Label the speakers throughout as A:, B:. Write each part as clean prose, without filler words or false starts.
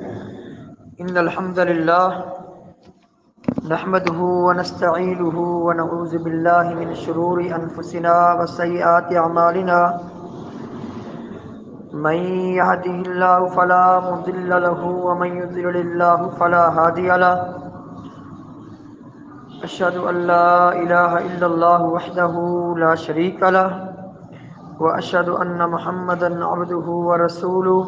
A: إن الحمد لله نحمده ونستعينه ونعوذ بالله من شرور أنفسنا وسيئات أعمالنا من يهده الله فلا مضل له ومن يضلل الله فلا هادي له أشهد أن لا إله إلا الله وحده لا شريك له وأشهد أن محمدا عبده ورسوله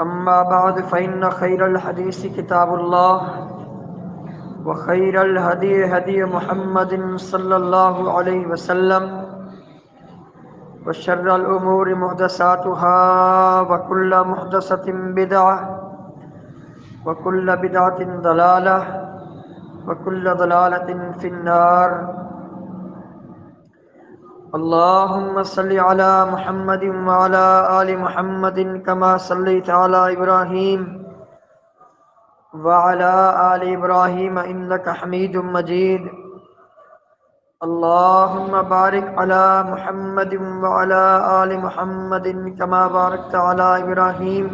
A: أما بعد فإن خير الحديث كتاب الله وخير الهدي هدي محمد صلى الله عليه وسلم وشر الأمور محدثاتها وكل محدثة بدعة وكل بدعة ضلالة وكل ضلالة في النار. اللهم صل على محمد وعلى آل محمد كما صليت على إبراهيم وعلى آل إبراهيم إنك حميد مجيد. اللهم بارك على محمد وعلى آل محمد كما باركت على إبراهيم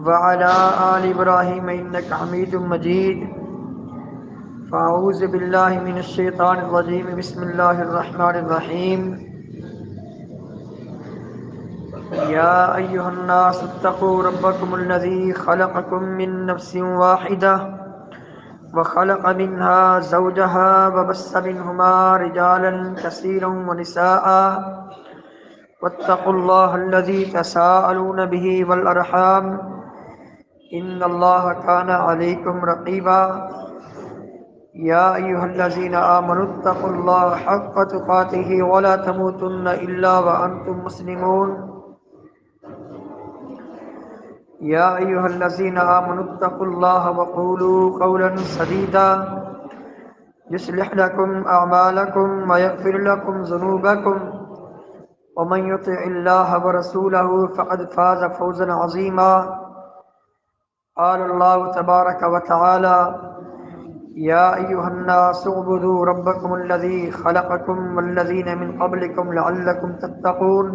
A: وعلى آل إبراهيم إنك حميد مجيد. فأعوذ بالله من الشيطان الرجيم. بسم الله الرحمن الرحيم. يا أيها الناس اتقوا ربكم الذي خلقكم من نفس واحدة وخلق منها زوجها وبث منهما رجالا كثيرا ونساء واتقوا الله الذي تساءلون به والأرحام إن الله كان عليكم رقيبا. يا أيها الذين آمنوا اتقوا الله حق تقاته ولا تموتن إلا وأنتم مسلمون. يا أيها الذين آمنوا اتقوا الله وقولوا قولا سديدا يصلح لكم أعمالكم ويغفر لكم ذنوبكم ومن يطع الله ورسوله فقد فاز فوزا عظيما. قال الله تبارك وتعالى: يا أيها الناس اعبدوا ربكم الذي خلقكم والذين من قبلكم لعلكم تتقون.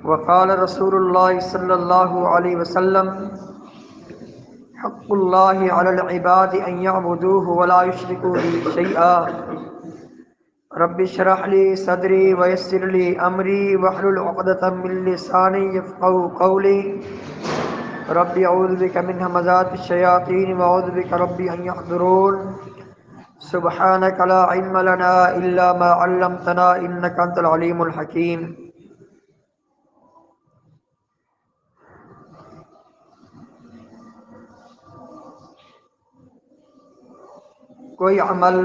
A: وقال رسول الله صلى الله عليه وسلم: حق الله على العباد أن يعبدوه ولا يشركوا به شيئا. رب اشرح لي صدري ويسر لي أمري واحلل عقدة من لساني يفقهوا قولي. رب اعوذ بك من همزات الشياطين واعوذ بك ربي ان يحضرون. سبحانك لا علم لنا الا ما علمتنا انك انت العليم الحكيم. کوئی عمل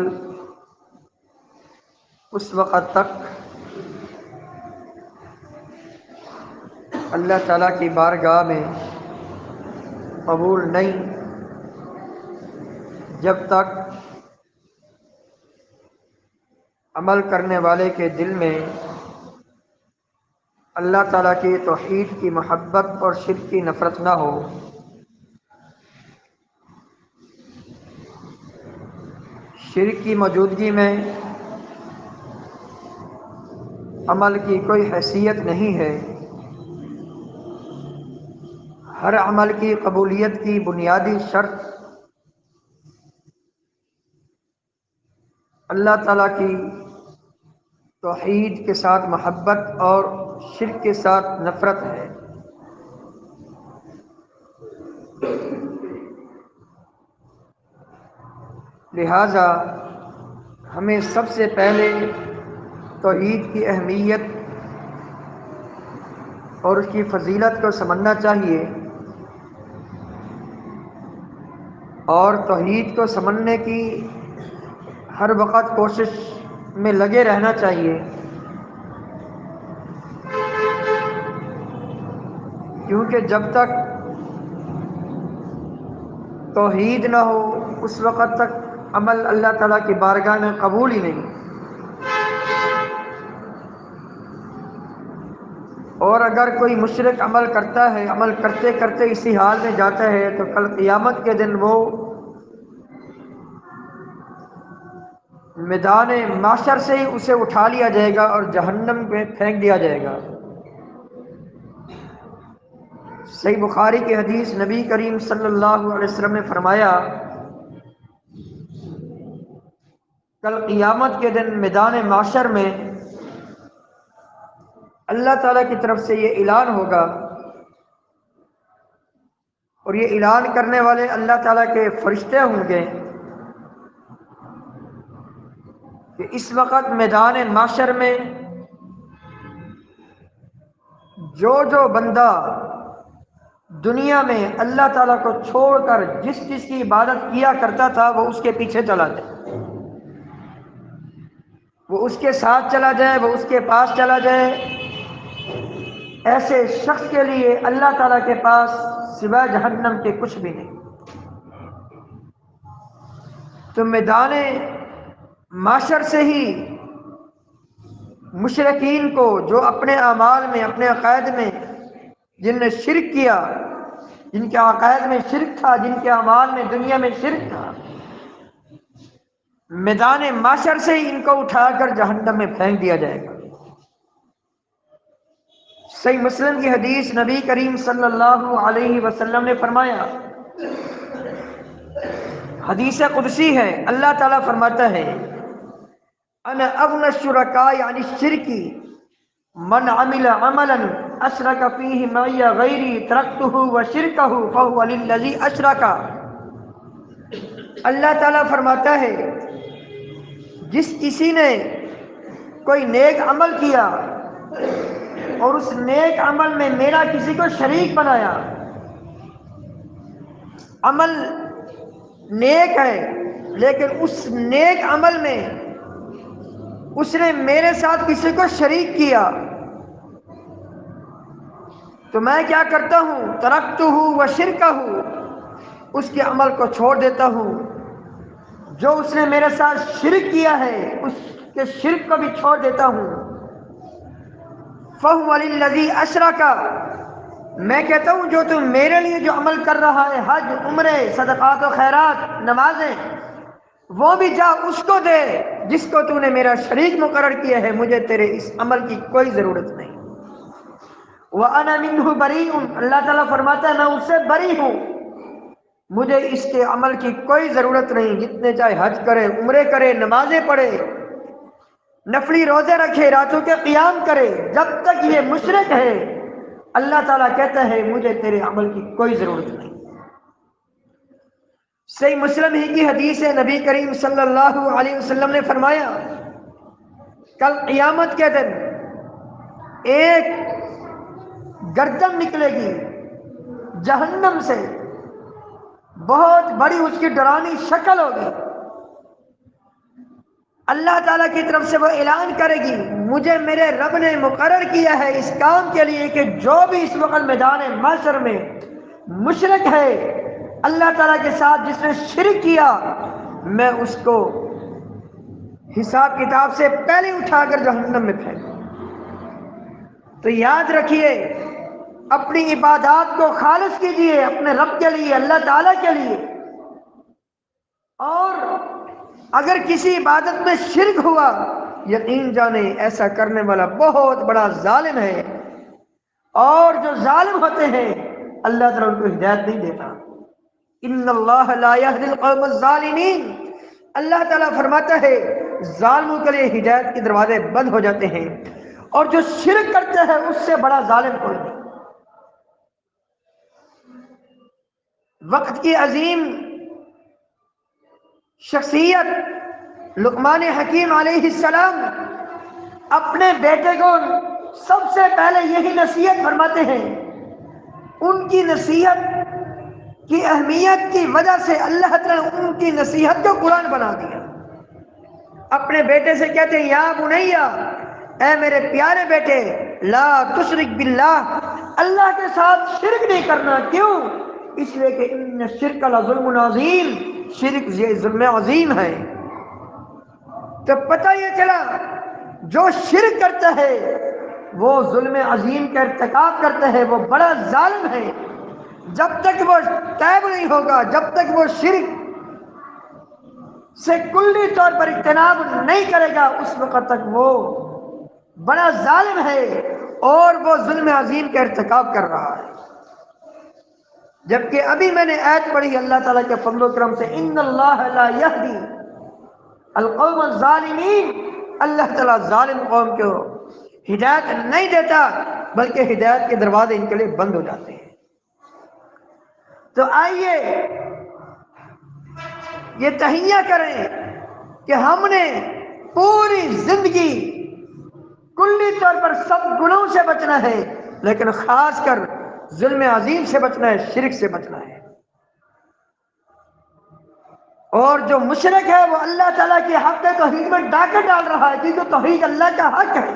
A: اس وقت تک اللہ تعالیٰ کی بارگاہ میں قبول نہیں جب تک عمل کرنے والے کے دل میں اللہ تعالیٰ کی توحید کی محبت اور شرک کی نفرت نہ ہو. شرک کی موجودگی میں عمل کی کوئی حیثیت نہیں ہے. ہر عمل کی قبولیت کی بنیادی شرط اللہ تعالیٰ کی توحید کے ساتھ محبت اور شرک کے ساتھ نفرت ہے. لہذا ہمیں سب سے پہلے توحید کی اہمیت اور اس کی فضیلت کو سمجھنا چاہیے اور توحید کو سمجھنے کی ہر وقت کوشش میں لگے رہنا چاہیے، کیونکہ جب تک توحید نہ ہو اس وقت تک عمل اللہ تعالیٰ کی بارگاہ میں قبول ہی نہیں. اور اگر کوئی مشرک عمل کرتا ہے، عمل کرتے کرتے اسی حال میں جاتا ہے، تو کل قیامت کے دن وہ میدان معاشر سے ہی اسے اٹھا لیا جائے گا اور جہنم میں پھینک دیا جائے گا۔ صحیح بخاری کی حدیث، نبی کریم صلی اللہ علیہ وسلم نے فرمایا کل قیامت کے دن میدان معاشر میں اللہ تعالیٰ کی طرف سے یہ اعلان ہوگا، اور یہ اعلان کرنے والے اللہ تعالیٰ کے فرشتے ہوں گے کہ اس وقت میدان معاشر میں جو بندہ دنیا میں اللہ تعالیٰ کو چھوڑ کر جس چیز کی عبادت کیا کرتا تھا وہ اس کے پیچھے چلا جائے، وہ اس کے ساتھ چلا جائے، وہ اس کے پاس چلا جائے، ایسے شخص کے لیے اللہ تعالیٰ کے پاس سوائے جہنم کے کچھ بھی نہیں۔ تو میدان معاشر سے ہی مشرکین کو، جو اپنے اعمال میں، اپنے عقائد میں جن نے شرک کیا، جن کے عقائد میں شرک تھا، جن کے اعمال میں دنیا میں شرک تھا، میدان معاشر سے ہی ان کو اٹھا کر جہنم میں پھینک دیا جائے گا۔ صحیح مسلم کی حدیث، نبی کریم صلی اللہ علیہ وسلم نے فرمایا، حدیث قدسی ہے، اللہ تعالیٰ فرماتا ہے انا اغنى الشركاء عن الشرك من عمل عملا اشرك فيه معي غيري تركته وشركه فهو للذي اشرك۔ اللہ تعالیٰ فرماتا ہے جس کسی نے کوئی نیک عمل کیا اور اس نیک عمل میں میرا کسی کو شریک بنایا، عمل نیک ہے لیکن اس نیک عمل میں اس نے میرے ساتھ کسی کو شریک کیا، تو میں کیا کرتا ہوں، ترکتہ وشرکہ، اس کے عمل کو چھوڑ دیتا ہوں، جو اس نے میرے ساتھ شرک کیا ہے اس کے شرک کو بھی چھوڑ دیتا ہوں۔ فَهُوَ لِلَّذِي أَشْرَكَ، میں کہتا ہوں جو تم میرے لیے جو عمل کر رہا ہے، حج، عمرے، صدقات و خیرات، نمازیں، وہ بھی جا اس کو دے جس کو تو نے میرا شریک مقرر کیا ہے، مجھے تیرے اس عمل کی کوئی ضرورت نہیں۔ وَأَنَا مِنْهُ بَرِيءٌ، اللہ تعالیٰ فرماتا ہے میں اس سے بری ہوں، مجھے اس کے عمل کی کوئی ضرورت نہیں، جتنے چاہے حج کرے، عمرے کرے، نمازیں پڑھے، نفلی روزے رکھے، راتوں کے قیام کرے، جب تک یہ مشرک ہے اللہ تعالیٰ کہتا ہے مجھے تیرے عمل کی کوئی ضرورت نہیں۔ صحیح مسلم ہی کی حدیث ہے، نبی کریم صلی اللہ علیہ وسلم نے فرمایا کل قیامت کے دن ایک گردن نکلے گی جہنم سے، بہت بڑی اس کی ڈرانی شکل ہوگی، اللہ تعالیٰ کی طرف سے وہ اعلان کرے گی مجھے میرے رب نے مقرر کیا ہے اس کام کے لیے کہ جو بھی اس وقت میدان محشر میں مشرک ہے اللہ تعالیٰ کے ساتھ، جس نے شرک کیا، میں اس کو حساب کتاب سے پہلے اٹھا کر جہنم میں پھینکوں۔ تو یاد رکھیے اپنی عبادات کو خالص کیجیے اپنے رب کے لیے، اللہ تعالیٰ کے لیے، اور اگر کسی عبادت میں شرک ہوا یقین جانے ایسا کرنے والا بہت بڑا ظالم ہے، اور جو ظالم ہوتے ہیں اللہ تعالیٰ ان کو ہدایت نہیں دیتا۔ ان اللہ لا یہدی القوم الظالمین، اللہ تعالیٰ فرماتا ہے ظالموں کے لیے ہدایت کے دروازے بند ہو جاتے ہیں، اور جو شرک کرتے ہیں اس سے بڑا ظالم کوئی نہیں۔ وقت کی عظیم شخصیت لقمان حکیم علیہ السلام اپنے بیٹے کو سب سے پہلے یہی نصیحت فرماتے ہیں۔ ان کی نصیحت کی اہمیت کی وجہ سے اللہ تعالیٰ نے ان کی نصیحت کو قرآن بنا دیا۔ اپنے بیٹے سے کہتے ہیں یا بنیا، اے میرے پیارے بیٹے، لا تشرک باللہ، اللہ کے ساتھ شرک نہیں کرنا۔ کیوں؟ اس لیے کہ ان الشرک لظلم عظیم، شرک یہ ظلم عظیم ہے۔ تو پتہ یہ چلا جو شرک کرتا ہے وہ ظلم عظیم کا ارتکاب کرتا ہے، وہ بڑا ظالم ہے۔ جب تک وہ تائب نہیں ہوگا، جب تک وہ شرک سے کلی طور پر اجتناب نہیں کرے گا اس وقت تک وہ بڑا ظالم ہے اور وہ ظلم عظیم کا ارتکاب کر رہا ہے۔ جبکہ ابھی میں نے آیت پڑھی اللہ تعالیٰ کے فضل و کرم سے، ان اللہ لا یہدی القوم الظالمین، اللہ تعالیٰ ظالم قوم کو ہدایت نہیں دیتا بلکہ ہدایت کے دروازے ان کے لیے بند ہو جاتے ہیں۔ تو آئیے یہ تہیہ کریں کہ ہم نے پوری زندگی کلی طور پر سب گناہوں سے بچنا ہے، لیکن خاص کر ظلم عظیم سے بچنا ہے، شرک سے بچنا ہے۔ اور جو مشرک ہے وہ اللہ تعالیٰ کے حق توحید میں ڈاکہ ڈال رہا ہے، کیونکہ توحید اللہ کا حق ہے،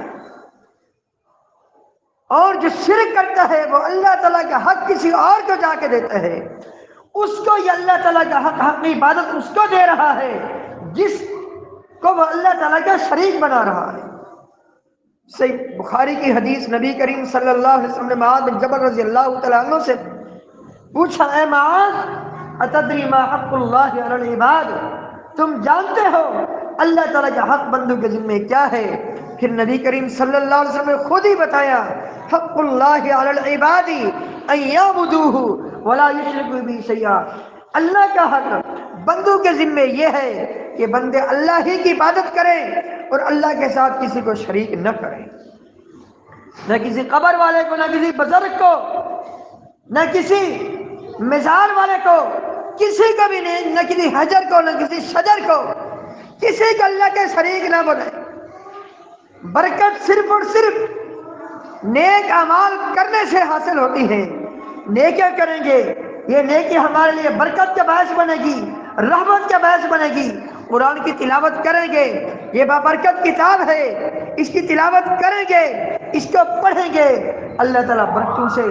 A: اور جو شرک کرتا ہے وہ اللہ تعالیٰ کا حق کسی اور کو جا کے دیتا ہے، اس کو یہ اللہ تعالیٰ کا حق عبادت اس کو دے رہا ہے جس کو وہ اللہ تعالیٰ کا شریک بنا رہا ہے۔ صحیح بخاری کی حدیث، نبی کریم صلی اللہ علیہ وسلم نے معاذ بن جبل رضی اللہ تعالیٰ عنہ سے پوچھا، اے معاذ اتدری ما حق اللہ علی العباد، تم جانتے ہو اللہ تعالیٰ کا حق بندوں کے ذمہ کیا ہے؟ پھر نبی کریم صلی اللہ علیہ وسلم نے خود ہی بتایا، حق اللہ علی العباد ان یعبدوہ ولا یشرکوا بہ شیئا، اللہ کا حق بندوں کے ذمہ یہ ہے کہ بندے اللہ ہی کی عبادت کریں اور اللہ کے ساتھ کسی کو شریک نہ کریں، نہ کسی قبر والے کو، نہ کسی بزرگ کو، نہ کسی مزار والے کو، کسی کو بھی نہیں، نہ کسی حجر کو، نہ کسی شجر کو، کسی کو اللہ کے شریک نہ بنائے۔ برکت صرف اور صرف نیک اعمال کرنے سے حاصل ہوتی ہے۔ نیکیاں کریں گے، یہ نیکی ہمارے لیے برکت کا باعث بنے گی، رحمت کا باعث بنے گی۔ قرآن کی تلاوت کریں گے، یہ بابرکت کتاب ہے، اس کی تلاوت کریں گے، اس کو پڑھیں گے، اللہ تعالیٰ برکتوں سے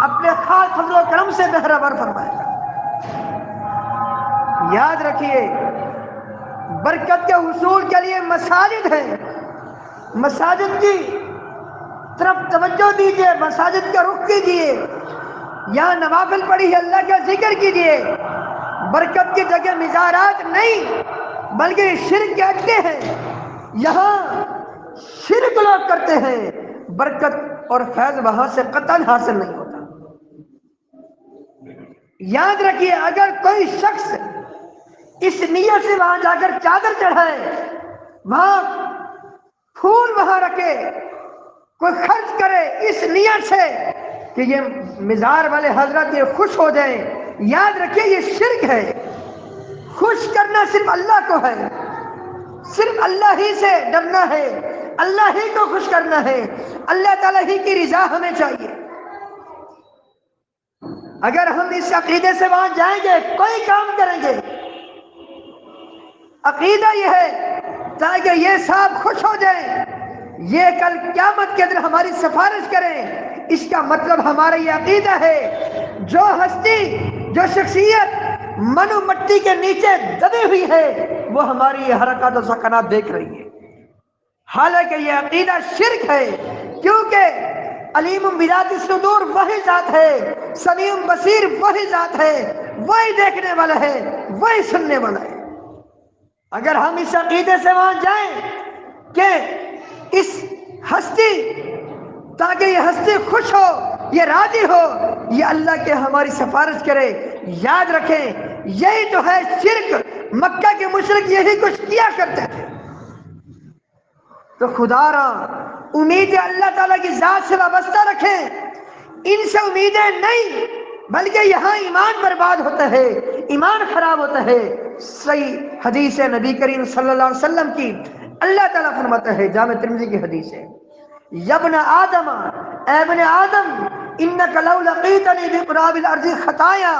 A: اپنے خاص فضل و کرم سے بہرہ فرمائے گا۔ یاد رکھیے، برکت کے حصول کے لیے مساجد ہیں، مساجد کی طرف توجہ دیجیے، مساجد کا رخ کیجیے، یہاں نوافل پڑھی ہے، اللہ کا ذکر کیجیے۔ برکت کی جگہ مزارات نہیں بلکہ شرک کے اڈے ہیں، یہاں شرک لوگ کرتے ہیں، برکت اور فیض وہاں سے قطعاً حاصل نہیں ہوتا۔ یاد رکھیے، اگر کوئی شخص اس نیت سے وہاں جا کر چادر چڑھائے، وہاں پھول وہاں رکھے، کوئی خرچ کرے اس نیت سے کہ یہ مزار والے حضرت یہ خوش ہو جائیں، یاد رکھیے یہ شرک ہے۔ خوش کرنا صرف اللہ کو ہے، صرف اللہ ہی سے ڈرنا ہے، اللہ ہی کو خوش کرنا ہے، اللہ تعالیٰ ہی کی رضا ہمیں چاہیے۔ اگر ہم اس عقیدے سے وہاں جائیں گے، کوئی کام کریں گے، عقیدہ یہ ہے تاکہ یہ صاحب خوش ہو جائیں، یہ کل قیامت کے دن ہماری سفارش کریں، اس کا مطلب ہمارا یہ عقیدہ ہے جو ہستی، جو شخصیت منو مٹی کے نیچے دبی ہوئی ہے وہ ہماری یہ حرکات و سکنات دیکھ رہی ہے، حالانکہ یہ عقیدہ شرک ہے، کیونکہ علیم بذات الصدور وہی ذات ہے، سمیع بصیر وہی ذات ہے، وہی دیکھنے والا ہے، وہی سننے والا ہے۔ اگر ہم اس عقیدے سے وہاں جائیں کہ اس ہستی، تاکہ یہ ہستی خوش ہو، یہ راضی ہو، یہ اللہ کے ہماری سفارش کرے، یاد رکھیں یہی تو ہے شرک۔ مکہ کے مشرک یہی کچھ کیا کرتے تھے۔ تو خدا را امیدیں اللہ تعالیٰ کی ذات سے وابستہ رکھیں، ان سے امیدیں نہیں، بلکہ یہاں ایمان برباد ہوتا ہے، ایمان خراب ہوتا ہے۔ صحیح حدیث ہے نبی کریم صلی اللہ علیہ وسلم کی، اللہ تعالیٰ فرماتا ہے، جامع ترمذی کی حدیث ہے، یا ابن آدم، اے ابن آدم، انک لو لقیتنی بقراب الارض خطایا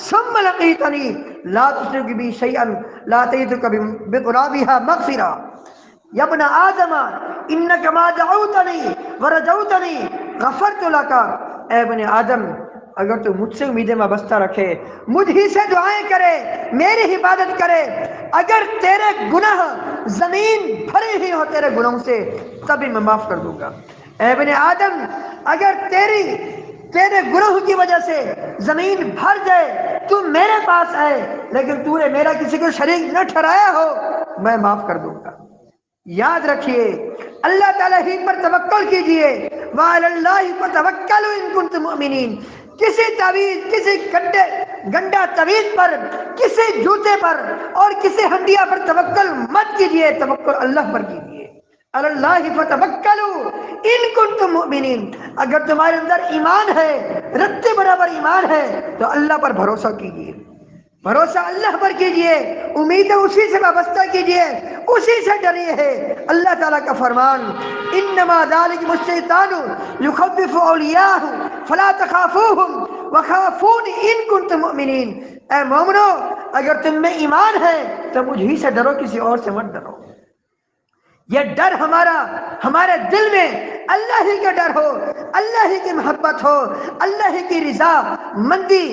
A: ثم لقیتنی لا تشرک بی شیئا لاتیتک بقرابها مغفرا۔ یا ابن آدم انک ما دعوتنی ورجوتنی غفرت لک، اے ابن آدم اگر تو مجھ سے امیدیں وابستہ رکھے، مجھ ہی سے دعائیں کرے، میری عبادت کرے، اگر تیرے گناہ زمین بھری ہی ہو تیرے گناہوں سے، تبھی میں معاف کر دوں گا۔ اے ابن آدم اگر تیری تیرے گناہوں کی وجہ سے زمین بھر جائے، تو میرے پاس آئے، لیکن تو نے میرا کسی کو شریک نہ ٹھہرایا ہو، میں معاف کر دوں گا۔ یاد رکھیے اللہ تعالیٰ ہی پر توکل کیجئے، وَعَلَى اللَّهِ فَتَوَكَّلُوا إِن كُنتُم مُؤْمِنِينَ۔ کسی تعویذ، کسی گنڈا تعویذ پر، کسی جوتے پر اور کسی ہنڈیا پر توکل مت کیجئے، توکل اللہ پر کیجئے۔ عَلَى اللَّهِ فَتَوَكَّلُوا إِن كُنتُم مُؤْمِنِينَ۔ اگر تمہارے اندر ایمان ہے، رتی برابر ایمان ہے، تو اللہ پر بھروسہ کیجئے، بھروسہ اللہ پر کیجئے، امیدیں اسی سے وابستہ کیجئے، اسی سے ڈریے۔ اللہ تعالیٰ کا فرمان انما ذالکم الشیطان یخوف اولیاءہ فلا تخافوہم وخافون ان کنتم مؤمنین۔ اے مومنو، اگر تم میں ایمان ہے تو مجھ ہی سے ڈرو، کسی اور سے مت ڈرو۔ یہ ڈر ہمارے دل میں اللہ ہی کا ڈر ہو، اللہ ہی کی محبت ہو، اللہ ہی کی رضا مندی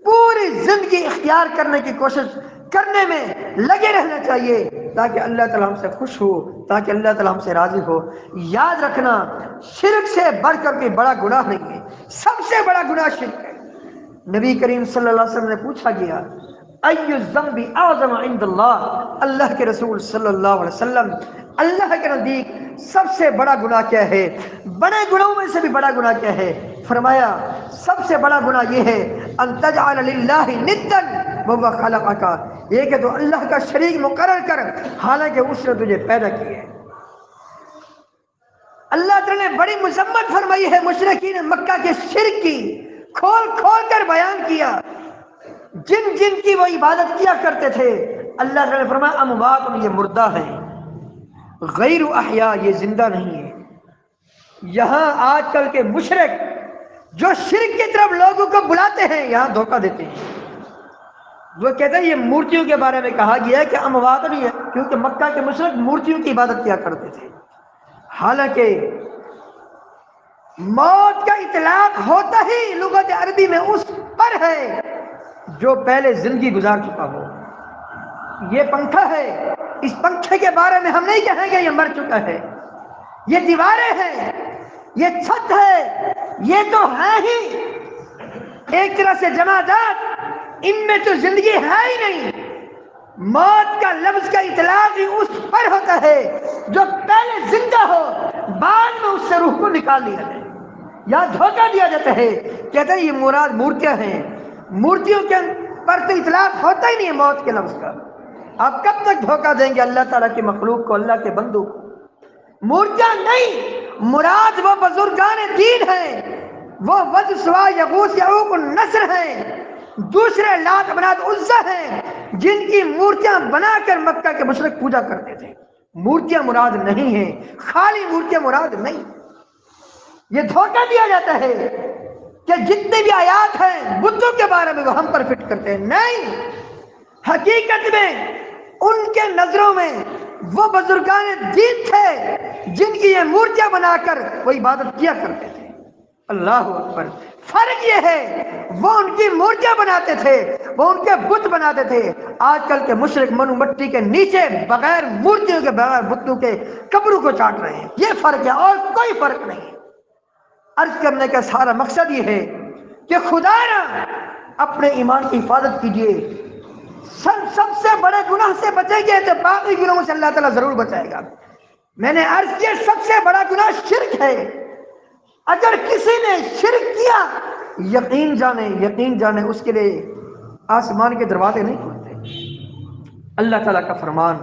A: پوری زندگی اختیار کرنے کی کوشش کرنے میں لگے رہنا چاہیے، تاکہ اللہ تعالیٰ ہم سے خوش ہو، تاکہ اللہ تعالیٰ ہم سے راضی ہو۔ یاد رکھنا، شرک سے بڑھ کر کوئی بڑا گناہ نہیں ہے، سب سے بڑا گناہ شرک ہے۔ نبی کریم صلی اللہ علیہ وسلم نے پوچھا گیا ای الذنب اعظم عند اللہ، اللہ کے رسول صلی اللہ علیہ وسلم، اللہ کے نزدیک سب سے بڑا گناہ کیا ہے؟ بڑے گناہوں میں سے بھی بڑا گناہ کیا ہے؟ فرمایا سب سے بڑا گناہ یہ ہے ان تجعل للہ ندا وهو خلقک، یہ کہ تو اللہ کا شریک مقرر کر حالانکہ اس نے تجھے پیدا کیا ہے۔ اللہ تعالیٰ نے بڑی مذمت فرمائی ہے مشرکین مکہ کے شرک کی، کھول کھول کر بیان کیا۔ جن جن کی وہ عبادت کیا کرتے تھے، اللہ تعالیٰ نے فرمایا اموات، یہ مردہ ہیں، غیر احیاء، یہ زندہ نہیں ہے۔ یہاں آج کل کے مشرک جو شرک کی طرف لوگوں کو بلاتے ہیں، یہاں دھوکہ دیتے ہیں۔ وہ کہتے ہیں یہ مورتیوں کے بارے میں کہا گیا ہے کہ اموات نہیں ہے، کیونکہ مکہ کے مشرک مورتیوں کی عبادت کیا کرتے تھے۔ حالانکہ موت کا اطلاق ہوتا ہی لغت عربی میں اس پر ہے جو پہلے زندگی گزار چکا ہو۔ یہ پنکھا ہے، اس پنکھے کے بارے میں ہم نہیں کہیں گے یہ مر چکا ہے۔ یہ دیواریں ہیں، یہ چھت ہے، یہ تو ہے ہی ایک طرح سے جمادات، ان میں تو زندگی ہے ہی نہیں۔ موت کا لفظ کا اطلاق ہی اس پر ہوتا ہے جو پہلے زندہ ہو، بعد میں اس سے روح کو نکال لیا جائے یا دھوکہ دیا جاتا ہے۔ کہتے ہیں یہ مراد مورتیاں ہیں، مورتیوں کے پر تو اطلاق ہوتا ہی نہیں ہے موت کے لفظ کا۔ آپ کب تک دھوکہ دیں گے اللہ تعالیٰ کی مخلوق کو، اللہ کے بندوں کو؟ مورتیاں نہیں، مراد وہ بزرگان دین ہیں، وہ ود سوا یغوث یعوق النصر ہیں، دوسرے لات منات عزا ہیں، جن کی مورتیاں بنا کر مکہ کے مشرک پوجا کرتے تھے۔ مورتیاں مراد نہیں ہیں، خالی مورتیاں مراد نہیں۔ یہ دھوکہ دیا جاتا ہے کہ جتنے بھی آیات ہیں بتوں کے بارے میں وہ ہم پر فٹ کرتے ہیں، نہیں، حقیقت میں ان کے نظروں میں وہ بزرگان دین تھے جن کی یہ مورتیاں بنا کر وہ عبادت کیا کرتے تھے۔ اللہ اکبر۔ فرق یہ ہے وہ ان کی مورتیاں بناتے تھے، وہ ان کے بت بناتے تھے۔ آج کل کے مشرک منو مٹی کے نیچے بغیر مورتیوں کے، بغیر بتوں کے قبروں کو چاٹ رہے ہیں۔ یہ فرق ہے اور کوئی فرق نہیں۔ عرض کرنے کا سارا مقصد یہ ہے کہ خدا را اپنے ایمان کی حفاظت کیجئے۔ سب سے بڑے گناہ سے بچیں گے تو باقی گناہوں سے اللہ تعالیٰ ضرور بچائے گا۔ میں نے عرض کیا سب سے بڑا گناہ شرک ہے۔ اگر کسی نے شرک کیا، یقین جانے اس کے لیے آسمان کے دروازے نہیں کھلتے۔ اللہ تعالیٰ کا فرمان،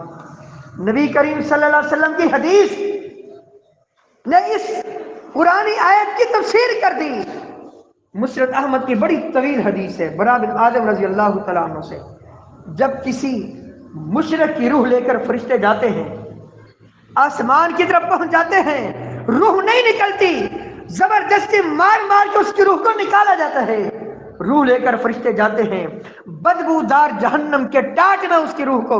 A: نبی کریم صلی اللہ علیہ وسلم کی حدیث نے اس قرآنی آیت کی تفسیر کر دی۔ مسند احمد کی بڑی طویل حدیث ہے برا بن عازب رضی اللہ تعالیٰ عنہ سے، جب کسی مشرک کی روح لے کر فرشتے جاتے ہیں، آسمان کی طرف پہنچ جاتے ہیں، روح نہیں نکلتی، زبردستی مار مار کے اس کی روح کو نکالا جاتا ہے۔ روح لے کر فرشتے جاتے ہیں، بدبودار جہنم کے ٹاٹ میں اس کی روح کو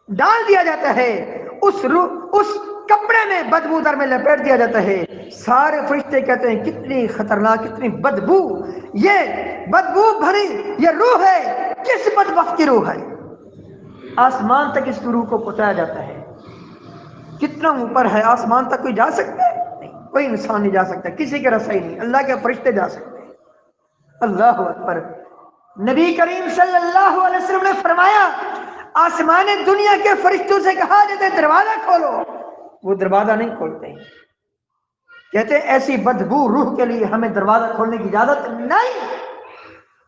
A: ڈال دیا جاتا ہے، اس کپڑے میں بدبودار میں لپیٹ دیا جاتا ہے۔ سارے فرشتے کہتے ہیں کتنی خطرناک، کتنی بدبو، یہ بدبو بھری یہ روح ہے، کس بدبخت کی روح ہے؟ آسمان تک اس کی روح کو پہنچایا جاتا ہے۔ کتنا اوپر ہے، آسمان تک کوئی جا سکتا ہے؟ نہیں۔ کوئی انسان نہیں جا سکتا، کسی کے رسائی نہیں، اللہ کے فرشتے جا سکتے ہیں۔ اللہ اکبر۔ نبی کریم صلی اللہ علیہ وسلم نے فرمایا آسمان دنیا کے فرشتوں سے کہا جاتا ہے دروازہ کھولو، وہ دروازہ نہیں کھولتے ہیں، کہتے ہیں ایسی بدبو روح کے لیے ہمیں دروازہ کھولنے کی اجازت نہیں۔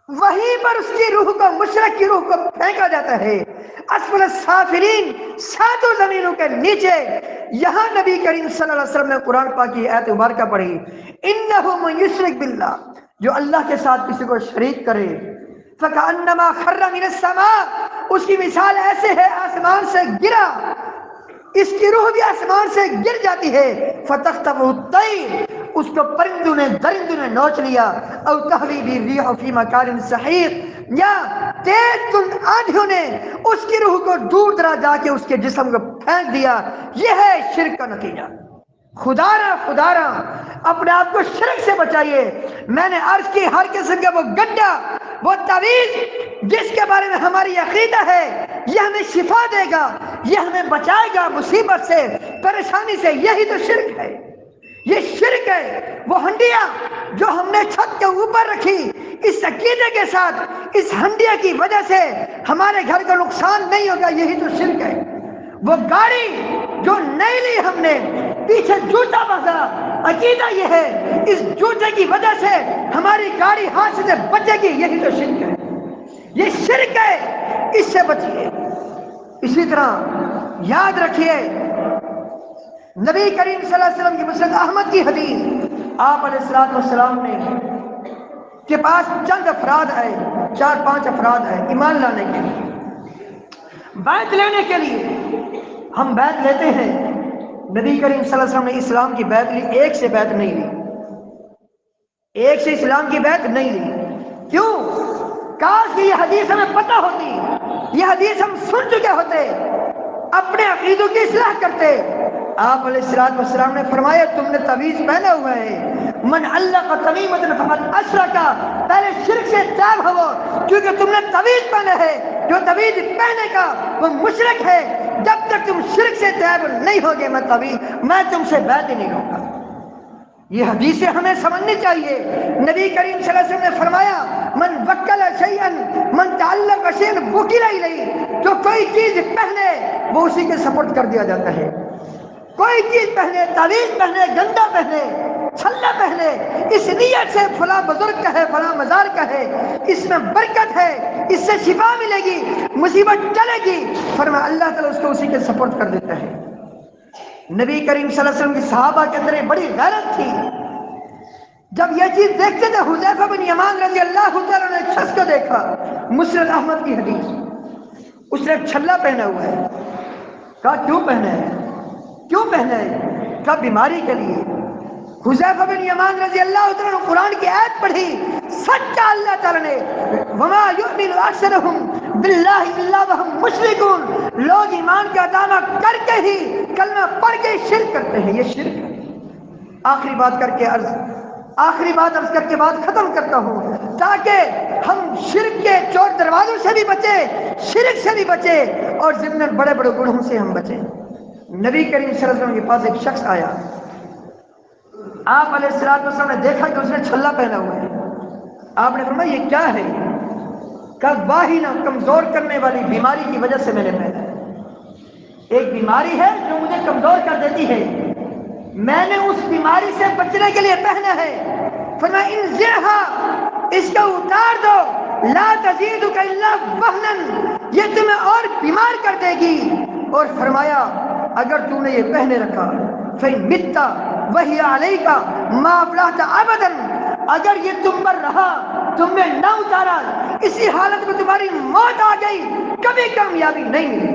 A: وہیں پر اس کی روح کو، مشرک کی روح کو پھینکا جاتا ہے اسفل السافلین، ساتوں زمینوں کے نیچے۔ یہاں نبی کریم صلی اللہ علیہ وسلم نے قرآن پاک کی آیت مبارکہ پڑھی، انہ من یشرک باللہ، جو اللہ کے ساتھ کسی کو شریک کرے، فکأنما خر من السماء، اس کی مثال ایسے ہے آسمان سے گرا، اس کی روح بھی آسمان سے گر جاتی ہے، فتخطفہ الطیر، اس کو پرندوں نے درندوں نے نوچ لیا، او تہوی بھی الريح فی مکان سحیق، یا تیز تند آندھیوں نے اس کی روح کو دور دراز جا کے اس کے جسم کو پھینک دیا۔ یہ ہے شرک کا نتیجہ۔ خدا را اپنے آپ کو شرک سے بچائیے۔ میں نے عرض کی ہر قسم کا وہ گڈھا، وہ تعویذ جس کے بارے میں ہماری عقیدہ ہے یہ ہمیں شفا دے گا، یہ ہمیں بچائے گا مصیبت سے، پریشانی سے، یہی تو شرک ہے۔ یہ شرک ہے۔ وہ ہنڈیاں جو ہم نے چھت کے اوپر رکھی اس عقیدے کے ساتھ، اس ہنڈیا کی وجہ سے ہمارے گھر کا نقصان نہیں ہوگا، یہی تو شرک ہے۔ وہ گاڑی جو نہیں لی ہم نے، پیچھے جوتا باندھا، عقیدہ یہ ہے اس جوتے کی وجہ سے ہماری گاڑی ہاتھ سے بچے گی، یہی تو شرک ہے۔ یہ شرک ہے، اس سے بچیے۔ اسی طرح یاد رکھیے نبی کریم صلی اللہ علیہ وسلم کی مسند احمد کی حدیث، آپ علیہ السلام نے کے پاس چند افراد آئے، 4-5 افراد آئے ایمان لانے کے لیے، بیعت لینے کے لیے۔ ہم بیعت لیتے ہیں، نبی کریم صلی اللہ علیہ وسلم نے اسلام کی بیعت لی، ایک سے بیعت نہیں لی، ایک سے اسلام کی بیعت نہیں لی۔ کیوں؟ کاش کہ یہ حدیث ہمیں پتہ ہوتی، یہ حدیث ہم سن چکے ہوتے، اپنے عقیدوں کی اصلاح کرتے۔ آپ علیہ السلام نے فرمایا تم نے تعویذ پہنا ہوا ہے، من علق تمیمۃ فقد اشرک، پہلے شرک سے تائب ہو، کیونکہ تم نے تعویذ پہنا ہے، جو تعویذ پہنے کا وہ مشرک ہے۔ جب تک تم شرک سے تائب نہیں ہوگے میں تم سے بیعت ہی نہیں لوں گا۔ یہ حدیثیں ہمیں سمجھنی چاہیے۔ نبی کریم صلی اللہ علیہ وسلم نے فرمایا من وکل شیئا من تعلق شیئا وکل الیہ، جو کوئی چیز پہنے وہ اسی کے سپرد کر دیا جاتا ہے۔ کوئی چیز پہنے، تعویذ پہنے، گندا پہنے، چھلا پہنے، اس نیت سے فلاں بزرگ کا ہے، فلاں مزار کا ہے، اس میں برکت ہے، اس سے شفا ملے گی، مصیبت چلے گی، فرمایا اللہ تعالیٰ اس کو اسی کے سپرد کر دیتا ہے۔ نبی کریم صلی اللہ علیہ وسلم کی صحابہ کے اندر ایک بڑی غیرت تھی، جب یہ چیز دیکھتے تھے، حذیفہ بن یمان رضی اللہ تعالیٰ نے ایک شخص کو دیکھا، مسند احمد کی حدیث، اس نے ایک چھلا پہنا ہوا ہے، کہا کیوں پہنا ہے؟ کیوں پہنا ہے؟ کہا بیماری کے لیے۔ حذیفہ بن یمان رضی اللہ تعالیٰ نے قرآن کی آیت پڑھی، سچا اللہ تعالیٰ نے وما یؤمن اکثرهم باللہ الا وهم مشرکون، لوگ ایمان کا دعویٰ کر کے ہی، کلمہ پڑھ کے شرک کرتے ہیں، یہ شرک ہے۔ آخری بات کر کے عرض کر کے بات ختم کرتا ہوں، تاکہ ہم شرک کے چور دروازوں سے بھی بچیں، شرک سے بھی بچیں، اور ضمن بڑے بڑے گناہوں سے ہم بچیں۔ نبی کریم صلی اللہ علیہ وسلم کے پاس ایک شخص آیا، آپ علیہ السلام نے دیکھا کہ اس نے چھلا پہنا ہوا ہے۔ آپ نے فرمایا یہ کیا ہے؟ کہا واہنہ، کمزور کرنے والی بیماری کی وجہ سے میں نے پہنا ہے۔ ایک بیماری ہے جو مجھے کمزور کر دیتی ہے، میں نے اس بیماری سے بچنے کے لیے پہنا ہے۔ فرمایا انزعھا، اس کو اتار دو، لا تزیدک الا وہنا، یہ تمہیں اور بیمار کر دے گی۔ اور فرمایا اگر تو نے یہ پہنے رکھا فإن مت وہی علیک ما افلحت ابدا، اگر یہ تم پر رہا، تم نے نہ اتارا، اسی حالت میں تمہاری موت آ گئی، کبھی کامیابی نہیں ملی۔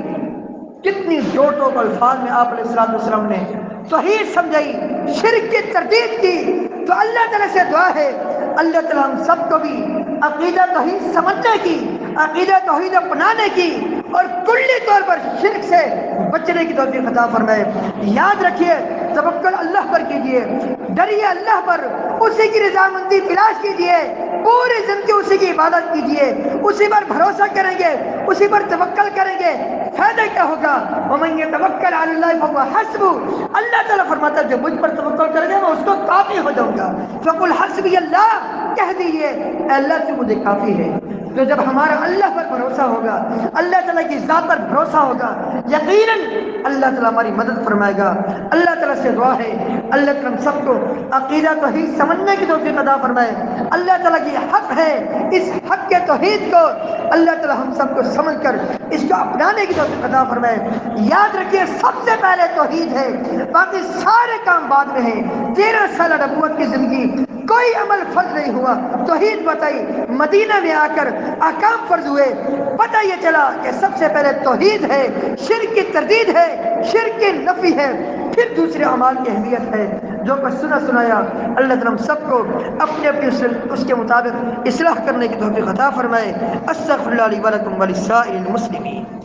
A: کتنی جوٹوں پر الفاظ میں آپ علیہ السلام نے توحید سمجھائی، شرک کی تردید کی۔ تو اللہ تعالیٰ سے دعا ہے اللہ تعالیٰ ہم سب کو بھی عقیدہ توحید سمجھنے کی، عقیدہ توحید اپنانے کی، اور کلی طور پر شرک سے بچنے کی توفیق عطا فرمائے۔ یاد رکھیے توکل اللہ پر کیجیے، ڈریے اللہ پر، اسی کی رضامندی تلاش کیجیے، پوری زندگی اسی کی عبادت کیجیے، اسی پر بھروسہ کریں گے اسی پر توکل کریں گے، فائدہ کیا ہوگا؟ وَمَن يَتَوَكَّلْ عَلَى اللَّهِ فَهُوَ حَسْبُهُ، اللہ تعالیٰ فرماتا ہے جو مجھ پر توکل کرے گا میں اس کو کافی ہو جاؤں گا۔ فَقُلْ حَسْبِيَ اللَّهُ، کہہ دیجئے اے اللہ تو مجھے کافی ہے۔ تو جب ہمارا اللہ پر بھروسہ ہوگا، اللہ تعالیٰ کی ذات پر بھروسہ ہوگا، یقیناً اللہ تعالیٰ ہماری مدد فرمائے گا۔ اللہ تعالیٰ سے دعا ہے اللہ تعالیٰ ہم سب کو عقیدہ توحید سمجھنے کی توفیق عطا فرمائے۔ اللہ تعالیٰ کی حق ہے، اس حق کے توحید کو اللہ تعالیٰ ہم سب کو سمجھ کر اس کو اپنانے کی توفیق عطا فرمائے۔ یاد رکھیے سب سے پہلے توحید ہے، باقی سارے کام بعد میں ہیں۔ 13 سالہ نبوت کی زندگی کوئی عمل فرض نہیں ہوا، توحید بتائی، مدینہ میں آ کر احکام فرض ہوئے، پتہ یہ چلا کہ سب سے پہلے توحید ہے، شرک کی تردید ہے، شرک کی نفی ہے، پھر دوسرے اعمال کی اہمیت ہے۔ جو کچھ سنایا اللہ تعالیٰ ہم سب کو اپنے اپنے اس کے مطابق اصلاح کرنے کی توفیق عطا فرمائے۔ استغفر اللہ لی ولکم ولسائر المسلمین۔